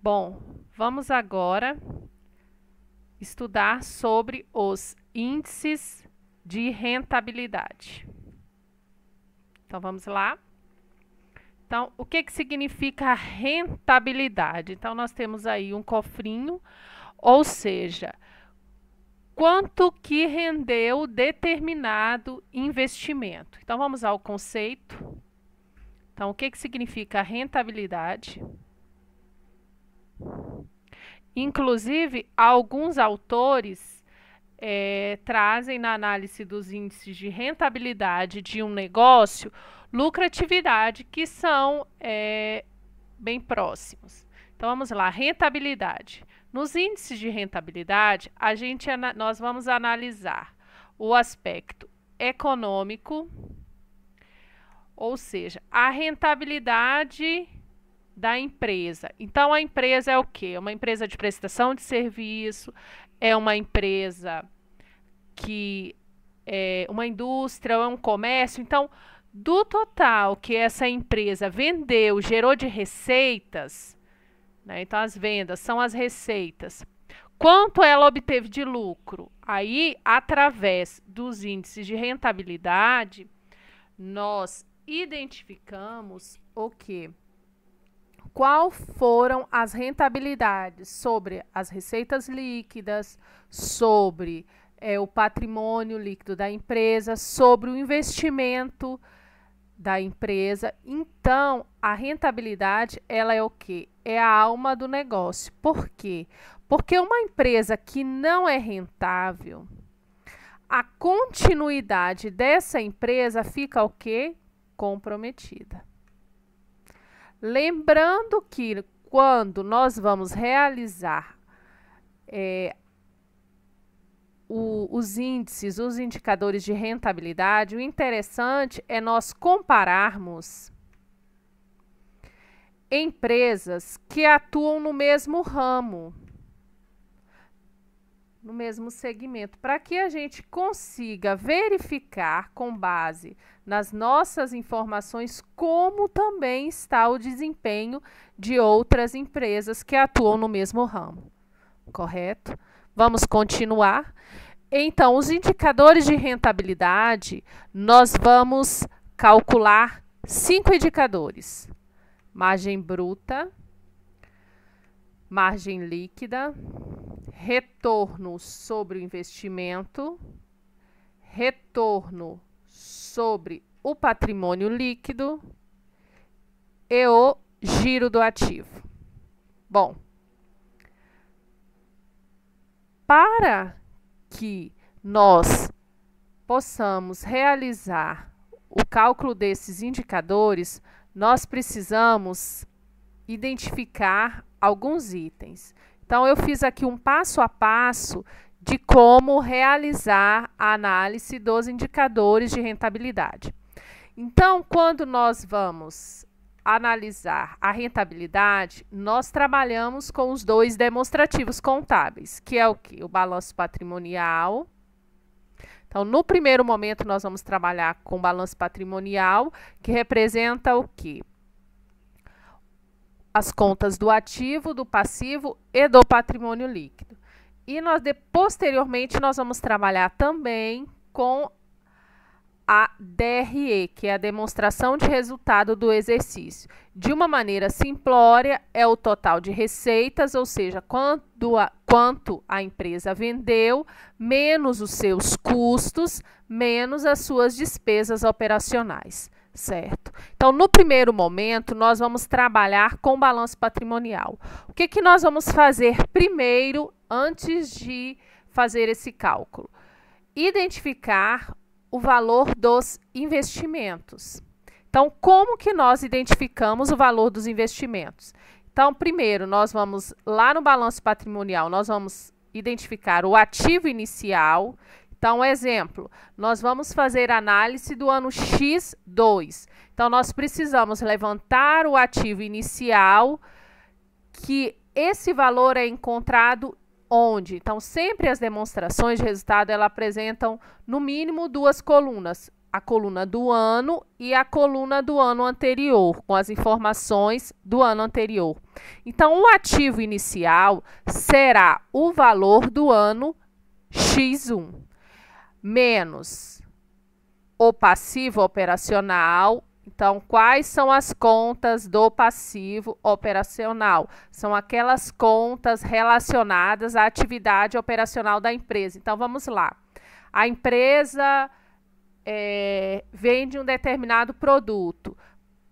Bom, vamos agora estudar sobre os índices de rentabilidade. Então, vamos lá. Então, o que significa rentabilidade? Então, nós temos aí um cofrinho, ou seja, quanto que rendeu determinado investimento. Então, vamos ao conceito. Então, o que significa rentabilidade? Inclusive, alguns autores trazem na análise dos índices de rentabilidade de um negócio lucratividade, que são bem próximos. Então, vamos lá, rentabilidade. Nos índices de rentabilidade, nós vamos analisar o aspecto econômico, ou seja, a rentabilidade da empresa. Então, a empresa é o quê? É uma empresa de prestação de serviço, é uma empresa que é uma indústria, é um comércio. Então, do total que essa empresa vendeu, gerou de receitas, né? Então, as vendas são as receitas. Quanto ela obteve de lucro? Aí, através dos índices de rentabilidade, nós identificamos o quê? Qual foram as rentabilidades sobre as receitas líquidas, sobre o patrimônio líquido da empresa, sobre o investimento da empresa. Então, a rentabilidade, ela é o quê? É a alma do negócio. Por quê? Porque uma empresa que não é rentável, a continuidade dessa empresa fica o quê? Comprometida. Lembrando que quando nós vamos realizar os índices, os indicadores de rentabilidade, o interessante é nós compararmos empresas que atuam no mesmo ramo, no mesmo segmento, para que a gente consiga verificar com base nas nossas informações como também está o desempenho de outras empresas que atuam no mesmo ramo. Correto? Vamos continuar. Então, os indicadores de rentabilidade, nós vamos calcular 5 indicadores: margem bruta, margem líquida, retorno sobre o investimento, retorno sobre o patrimônio líquido e o giro do ativo. Bom, para que nós possamos realizar o cálculo desses indicadores, nós precisamos identificar alguns itens. Então, eu fiz aqui um passo a passo de como realizar a análise dos indicadores de rentabilidade. Então, quando nós vamos analisar a rentabilidade, nós trabalhamos com os dois demonstrativos contábeis, que é o quê? O balanço patrimonial. Então, no primeiro momento, nós vamos trabalhar com o balanço patrimonial, que representa o quê? As contas do ativo, do passivo e do patrimônio líquido. E posteriormente, nós vamos trabalhar também com a DRE, que é a demonstração de resultado do exercício. De uma maneira simplória, é o total de receitas, ou seja, quanto a empresa vendeu, menos os seus custos, menos as suas despesas operacionais, certo? Então, no primeiro momento, nós vamos trabalhar com balanço patrimonial. O que nós vamos fazer primeiro, antes de fazer esse cálculo? Identificar o valor dos investimentos. Então, como que nós identificamos o valor dos investimentos? Então, primeiro, nós vamos lá no balanço patrimonial, nós vamos identificar o ativo inicial. Então, exemplo, nós vamos fazer análise do ano X2. Então, nós precisamos levantar o ativo inicial, que esse valor é encontrado onde? Então, sempre as demonstrações de resultado, elas apresentam no mínimo 2 colunas. a coluna do ano e a coluna do ano anterior, com as informações do ano anterior. Então, o ativo inicial será o valor do ano X1, menos o passivo operacional. Então, quais são as contas do passivo operacional? São aquelas contas relacionadas à atividade operacional da empresa. Então, vamos lá. A empresa vende um determinado produto.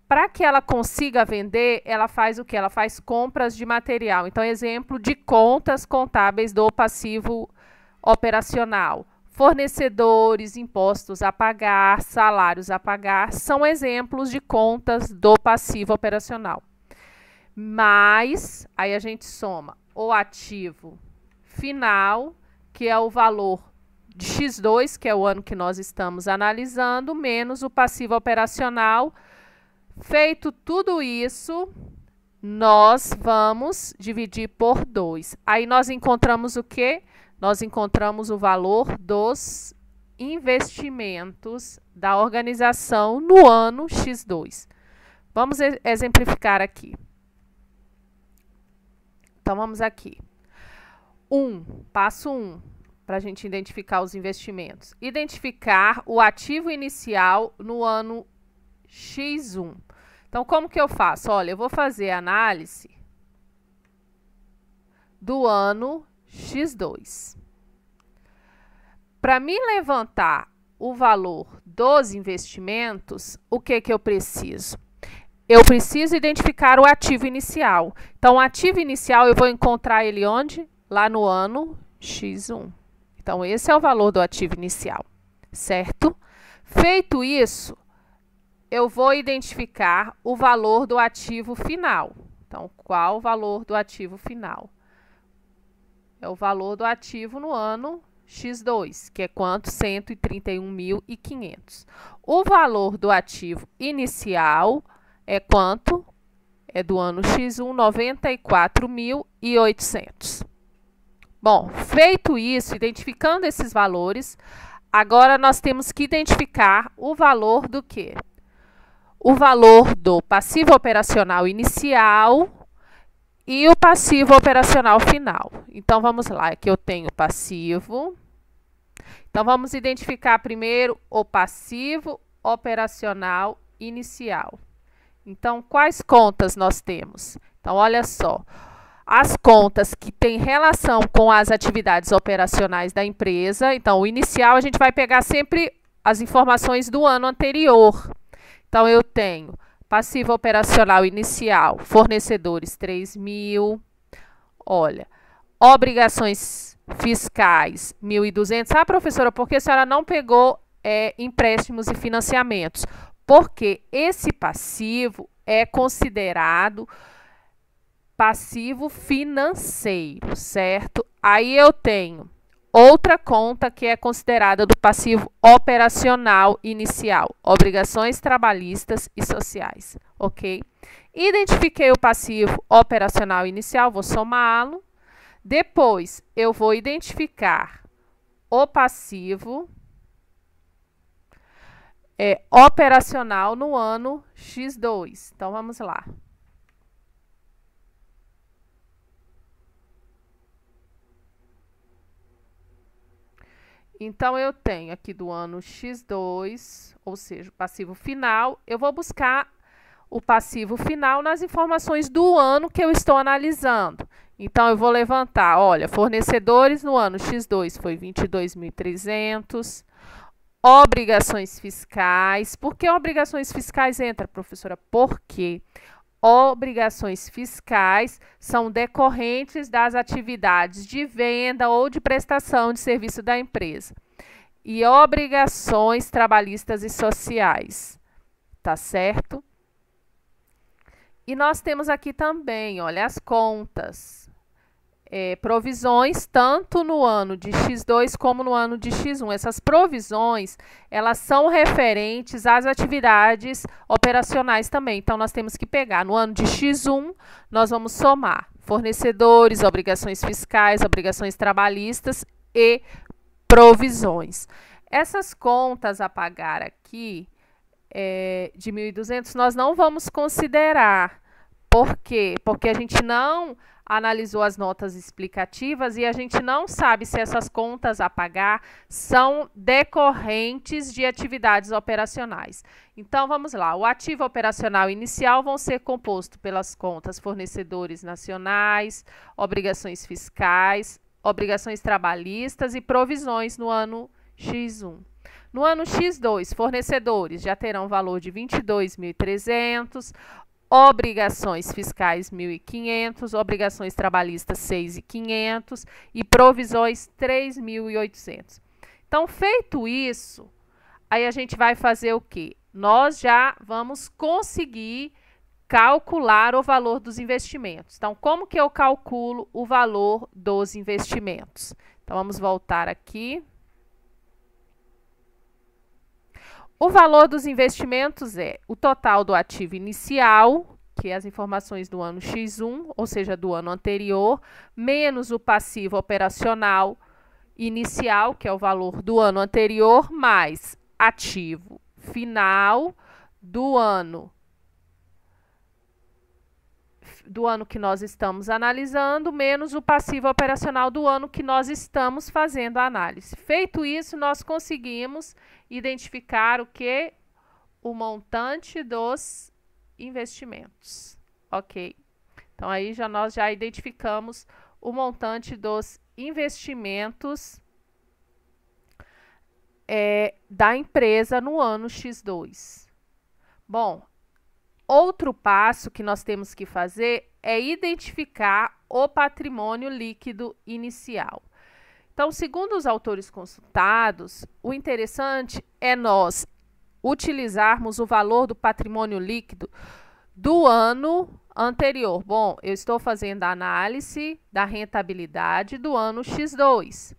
Para que ela consiga vender, ela faz o quê? Ela faz compras de material. Então, exemplo de contas contábeis do passivo operacional. Fornecedores, impostos a pagar, salários a pagar, são exemplos de contas do passivo operacional. Mas, aí a gente soma o ativo final, que é o valor de X2, que é o ano que nós estamos analisando, menos o passivo operacional. Feito tudo isso, nós vamos dividir por 2. Aí nós encontramos o quê? Nós encontramos o valor dos investimentos da organização no ano X2. Vamos exemplificar aqui. Então, vamos aqui. Passo 1, para a gente identificar os investimentos. Identificar o ativo inicial no ano X1. Então, como que eu faço? Olha, eu vou fazer a análise do ano X2. Para me levantar o valor dos investimentos, o que eu preciso? Eu preciso identificar o ativo inicial. Então, o ativo inicial eu vou encontrar ele onde? Lá no ano X1. Então, esse é o valor do ativo inicial, certo? Feito isso, eu vou identificar o valor do ativo final. Então, qual o valor do ativo final? É o valor do ativo no ano X2, que é quanto? 131.500. O valor do ativo inicial é quanto? É do ano X1, 94.800. Bom, feito isso, identificando esses valores, agora nós temos que identificar o valor do quê? O valor do passivo operacional inicial e o passivo operacional final. Então, vamos lá. Aqui eu tenho passivo. Então, vamos identificar primeiro o passivo operacional inicial. Então, quais contas nós temos? Então, olha só. As contas que têm relação com as atividades operacionais da empresa. Então, o inicial a gente vai pegar sempre as informações do ano anterior. Então, eu tenho passivo operacional inicial, fornecedores 3.000. Olha, obrigações fiscais 1.200. Ah, professora, por que a senhora não pegou empréstimos e financiamentos? Porque esse passivo é considerado passivo financeiro, certo? Aí eu tenho outra conta que é considerada do passivo operacional inicial, obrigações trabalhistas e sociais, ok? Identifiquei o passivo operacional inicial, vou somá-lo. Depois, eu vou identificar o passivo operacional no ano X2. Então, vamos lá. Então, eu tenho aqui do ano X2, ou seja, o passivo final. Eu vou buscar o passivo final nas informações do ano que eu estou analisando. Então, eu vou levantar, olha, fornecedores no ano X2 foi 22.300. Obrigações fiscais. Por que obrigações fiscais entra, professora? Porque obrigações fiscais são decorrentes das atividades de venda ou de prestação de serviço da empresa. E obrigações trabalhistas e sociais, tá certo? E nós temos aqui também, olha, as contas. Provisões, tanto no ano de X2 como no ano de X1. Essas provisões, elas são referentes às atividades operacionais também. Então, nós temos que pegar no ano de X1, nós vamos somar fornecedores, obrigações fiscais, obrigações trabalhistas e provisões. Essas contas a pagar aqui, de 1.200, nós não vamos considerar. Por quê? Porque a gente não analisou as notas explicativas e a gente não sabe se essas contas a pagar são decorrentes de atividades operacionais. Então, vamos lá. O ativo operacional inicial vão ser composto pelas contas fornecedores nacionais, obrigações fiscais, obrigações trabalhistas e provisões no ano X1. No ano X2, fornecedores já terão valor de 22.300, obrigações fiscais 1.500, obrigações trabalhistas 6.500 e provisões 3.800. Então, feito isso, aí a gente vai fazer o quê? Nós já vamos conseguir calcular o valor dos investimentos. Então, como que eu calculo o valor dos investimentos? Então, vamos voltar aqui. O valor dos investimentos é o total do ativo inicial, que é as informações do ano X1, ou seja, do ano anterior, menos o passivo operacional inicial, que é o valor do ano anterior, mais ativo final do ano que nós estamos analisando, menos o passivo operacional do ano que nós estamos fazendo a análise. Feito isso, nós conseguimos identificar o que? O montante dos investimentos. Ok? Então, aí nós já identificamos o montante dos investimentos da empresa no ano X2. Bom, outro passo que nós temos que fazer é identificar o patrimônio líquido inicial. Então, segundo os autores consultados, o interessante é nós utilizarmos o valor do patrimônio líquido do ano anterior. Bom, eu estou fazendo a análise da rentabilidade do ano X2.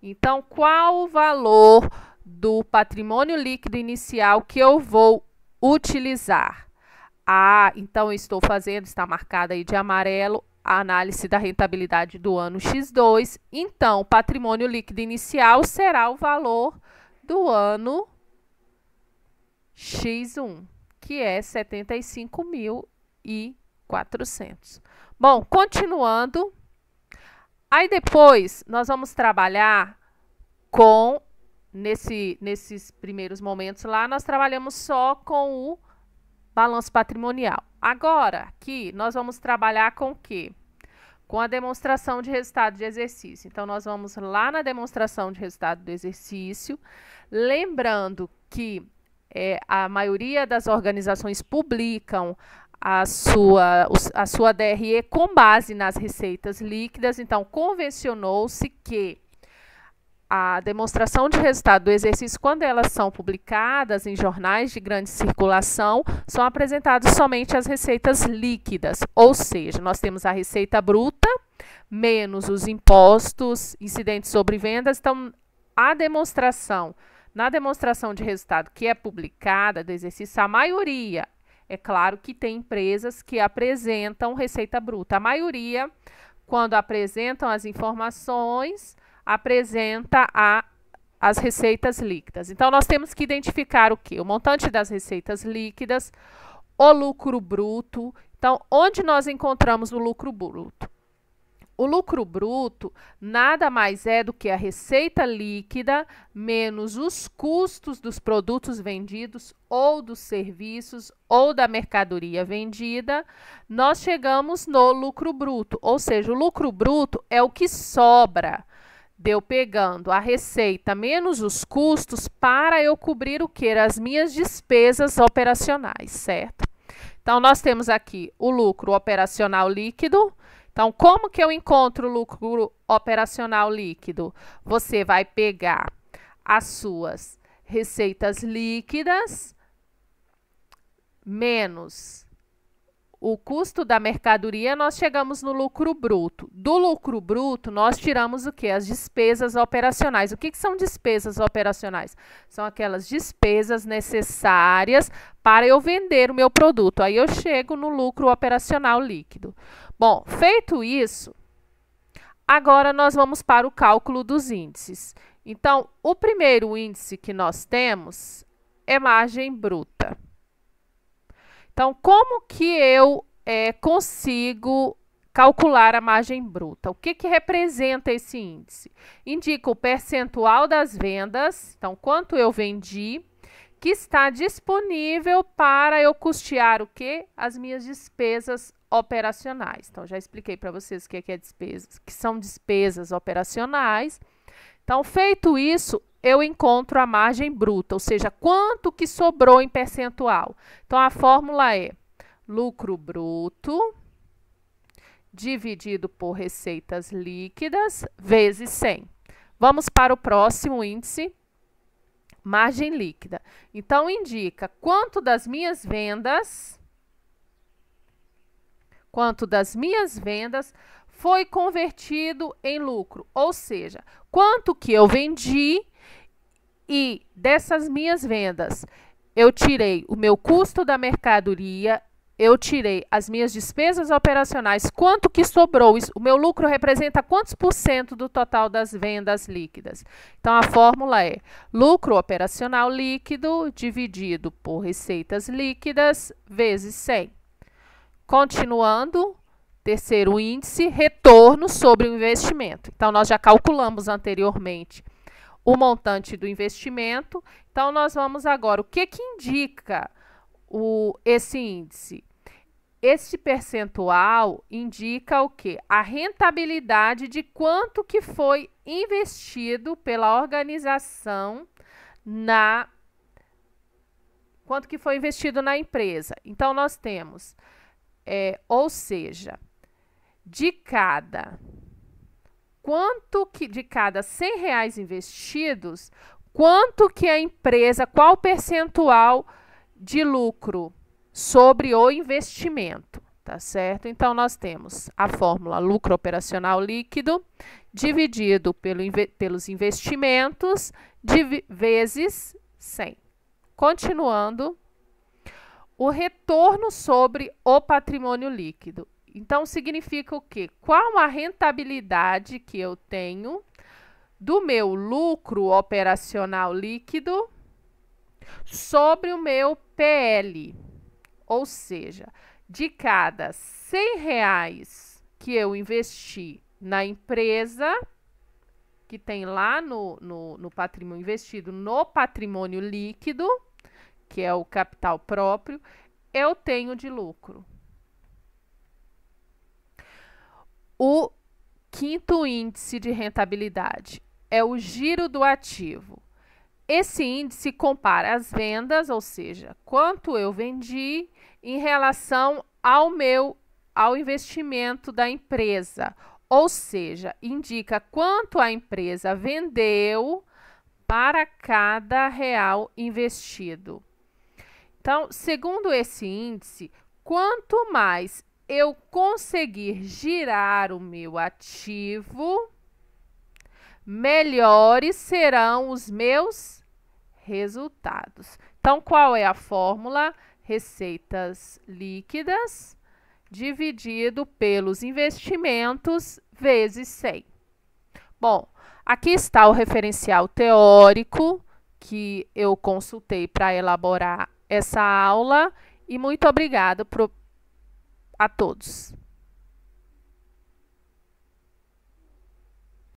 Então, qual o valor do patrimônio líquido inicial que eu vou utilizar? Então eu estou fazendo, está marcada aí de amarelo, a análise da rentabilidade do ano X2. Então, o patrimônio líquido inicial será o valor do ano X1, que é 75.400. Bom, continuando. Aí depois, nós vamos trabalhar com, nesses primeiros momentos lá, nós trabalhamos só com o balanço patrimonial. Agora, aqui, nós vamos trabalhar com o quê? Com a demonstração de resultado de exercício. Então, nós vamos lá na demonstração de resultado do exercício, lembrando que a maioria das organizações publicam a sua DRE com base nas receitas líquidas. Então, convencionou-se que a demonstração de resultado do exercício, quando elas são publicadas em jornais de grande circulação, são apresentadas somente as receitas líquidas, ou seja, nós temos a receita bruta, menos os impostos incidentes sobre vendas. Então, na demonstração de resultado que é publicada do exercício, a maioria, é claro que tem empresas que apresentam receita bruta, a maioria, quando apresentam as informações, apresenta as receitas líquidas. Então, nós temos que identificar o quê? O montante das receitas líquidas, o lucro bruto. Então, onde nós encontramos o lucro bruto? O lucro bruto nada mais é do que a receita líquida menos os custos dos produtos vendidos ou dos serviços ou da mercadoria vendida. Nós chegamos no lucro bruto, ou seja, o lucro bruto é o que sobra de eu pegando a receita menos os custos para eu cobrir o quê? As minhas despesas operacionais, certo? Então, nós temos aqui o lucro operacional líquido. Então, como que eu encontro o lucro operacional líquido? Você vai pegar as suas receitas líquidas menos o custo da mercadoria, nós chegamos no lucro bruto. Do lucro bruto, nós tiramos o quê? As despesas operacionais. O que são despesas operacionais? São aquelas despesas necessárias para eu vender o meu produto. Aí eu chego no lucro operacional líquido. Bom, feito isso, agora nós vamos para o cálculo dos índices. Então, o primeiro índice que nós temos é margem bruta. Então, como que eu consigo calcular a margem bruta? O que representa esse índice? Indica o percentual das vendas, então, quanto eu vendi, que está disponível para eu custear o quê? As minhas despesas operacionais. Então, já expliquei para vocês o que é despesas, que são despesas operacionais. Então, feito isso, eu encontro a margem bruta, ou seja, quanto que sobrou em percentual. Então, a fórmula é lucro bruto dividido por receitas líquidas vezes 100. Vamos para o próximo índice, margem líquida. Então, indica quanto das minhas vendas foi convertido em lucro, ou seja, quanto que eu vendi e dessas minhas vendas eu tirei o meu custo da mercadoria, eu tirei as minhas despesas operacionais, quanto que sobrou? O meu lucro representa quantos por cento do total das vendas líquidas? Então, a fórmula é lucro operacional líquido dividido por receitas líquidas vezes 100. Continuando, terceiro índice, retorno sobre o investimento. Então, nós já calculamos anteriormente o montante do investimento. Então, nós vamos agora, o que indica esse índice? Esse percentual indica o quê? A rentabilidade de quanto que foi investido pela organização quanto que foi investido na empresa. Então, nós temos, ou seja, de cada R$100 investidos, quanto que a empresa, qual percentual de lucro sobre o investimento, tá certo? Então, nós temos a fórmula lucro operacional líquido dividido pelos investimentos vezes 100. Continuando, o retorno sobre o patrimônio líquido. Então, significa o quê? Qual a rentabilidade que eu tenho do meu lucro operacional líquido sobre o meu PL? Ou seja, de cada R$100 que eu investi na empresa, que tem lá no patrimônio investido no patrimônio líquido, que é o capital próprio, eu tenho de lucro. O quinto índice de rentabilidade é o giro do ativo. Esse índice compara as vendas, ou seja, quanto eu vendi em relação ao investimento da empresa, ou seja, indica quanto a empresa vendeu para cada real investido. Então, segundo esse índice, quanto mais eu conseguir girar o meu ativo, melhores serão os meus resultados. Então, qual é a fórmula? Receitas líquidas dividido pelos investimentos vezes 100. Bom, aqui está o referencial teórico que eu consultei para elaborar essa aula e muito obrigada a todos.